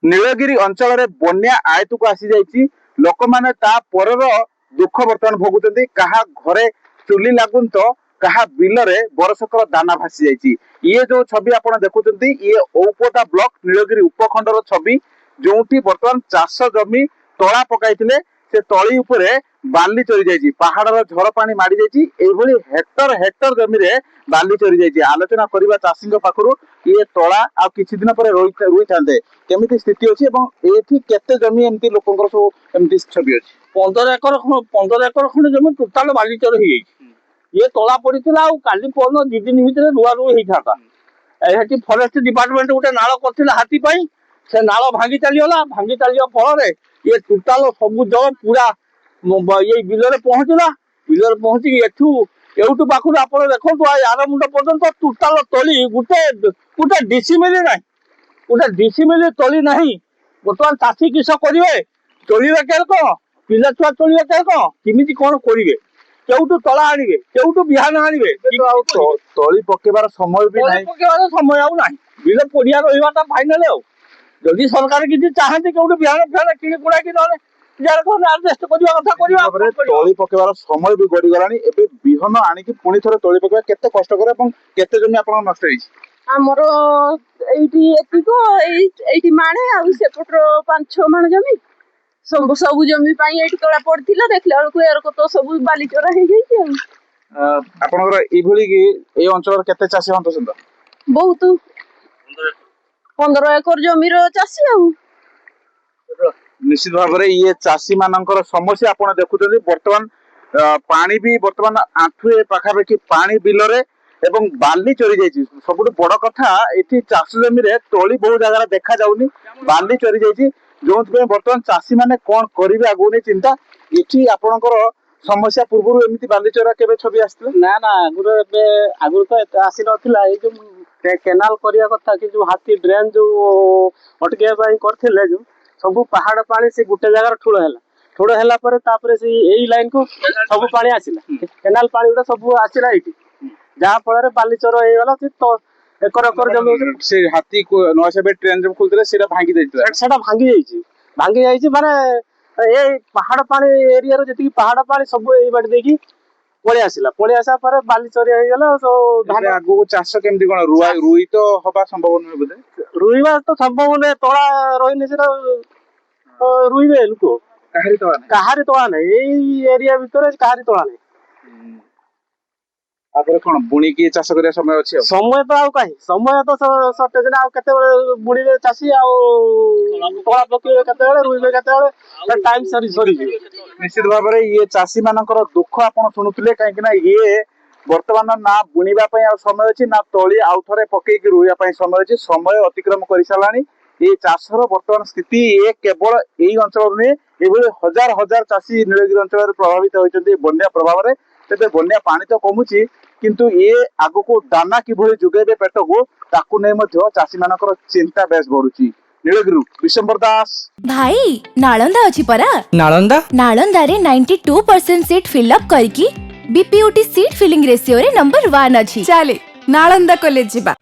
नीलगिरी अंचल बन्या आयतक आसी जाइए लोक मैंने दुख बर्तमान भोगुंट क्या घरे चुली लगुन तो क्या बिलरे बरसकर दाना भासी जाइए। ये जो छवि आप देखुं ये औपदा ब्लॉक नीलगिरी उपखंडर छवि जो बर्तमान चाष जमी तला पकाई से तली उपरे बाली चरी जाइए पहाड़र झड़ पानी माड़ी जाइए हेक्टर हेक्टर जमी रे बाली चरी जाइए। आलोचना करवा चाषी पाखु ये तला आ किछि दिन पर रुई था केमिति स्थिति अच्छी एठी केते जमी एमती लोकंकर सब एमती छवि अच्छी 15 एकर खंड जमी टोटाल बाली चर हो ये तला पड़ा काली परन 2 दिन भितर रुआ रुई होता है। फरेस्ट डिपार्टमेंट गोटे नाल कर हाथी से नाल भांगी चलीगला फल ये टोटाल सब जल पूरा ये बिलरे पहुंचला बिलरे पहुंची एठू पाखु आप देखो यार मुंड पर्यंत टोटाल तली गोटे गोटे डिसिमिली ना गोटे डिसिमिली तली ना बर्तमान चाषी किस करेंगे चलिए कौन पिला छुआ चलिए कमी कौन करेंगे केउटू तला आनिबे केउटू बिहान आनिबे तली पकेबार समय भी नहीं पकेबार समय आउ नाही बिल पड़िया रहिबाटा फाइनल आउ जदि सरकार किछि चाहନ୍ତି केउटू बिहान बिहान किनि कुडा कि नले यार कोन एडजस्ट करबा कथा करबा तली पकेबार समय भी गडी गलानी एबे बिहन आनिकि पुनी थरे तली पकेबा केते कष्टकर एवं केते जमी आपन नष्ट होइछि। हमरो एइटी एतिको एइटी माणे आ सेपटर 5-6 माण जमी सब सब जमी पाई एठी तोला पड़थिला देखला बेलकु यार को तो सब बाली चोरा हे जाई आपनकर इभली कि ए अंचल केते चासी हंत सुंदर बहुत 15 एकर जमी रो चासी आ निश्चित भाव में ये चाषी मानकर समस्या आप देखुं बर्तमान पानी भी बर्तमान आंठुए पाखापाखि पानी बिलरे एवं बाली चरी जाइए सब बड़ कथा ये चाष जमी तली बहुत जगह देखा जाऊनी बाली चरी जाइए जो बर्तमान चाषी मैंने कौन करेंगे आगु नहीं चिंता ये आपणकर समस्या पूर्व एमती बाली चरा के छवि आसते ना ना आगु तो आसी नाला जो केनाल करिया कथा कि जो हाथी ड्रेन जो अटके करथिले जो सब पहाड़ पानी से गोटे जगह ठुड़ है से यही लाइन को सब पानी आसला केनाल पानी गुड़ा सब आसला ये जहाँ फल बाली चर हो गला तो एकर एकर जमी से हाथी को नौसे ट्रेन जब खुलते सेटा भांगी जाइए सेटा भांगी जाइए माने ए पहाड़ पानी एरिया रो जति पहाड़ पानी सब ए बाटे देखी पळे आसा पर बाली चोरी हो गला तो धान आगु चाष केमती कोन रुई तो हबा संभव न बोले रुईबा तो संभव ने तोड़ा रोइने से रुईबे लुको काहारी तोड़ा नहीं एई एरिया भीतर काहारी तोड़ा नहीं आपरे कोन बुणी की चाष करिया समय अछि समय तो आउ काई समय तो शॉर्टेज ना केते बुणीबे चासी आ तोड़ा पके केते रुईबे केते टाइम सरी निश्चित भाव में ये चाषी मानकर दुख आपन सुनुतले कहीं ये वर्तमान ना बुणीबा पई आ समय अछि ना तली आउ थरे पके कि रुइया पई समय अछि समय अतिक्रम करि सालानी ये चाषर वर्तमान स्थिति ये केवल यही अंचल नहीं ये हजार हजार चाषी नीलगिरी अंचल प्रभावित होइछन्ती बन्या प्रभाव रे तेबे बन्या पानी तो कमुची किंतु ये आगो को दाना किभଳି जुगेबे पेट को ताकू नै मध्य चाषी मानकर चिंता बेस बढ़ुची। नीलगिरी विशंबर दास भाई नालंदा अछि परा नालंदा रे 92% सीट फिल अप करकी बीपीयूटी सीट फिलिंग रेशियो रे नंबर 1 अछि चले नालंदा कॉलेज जिबा।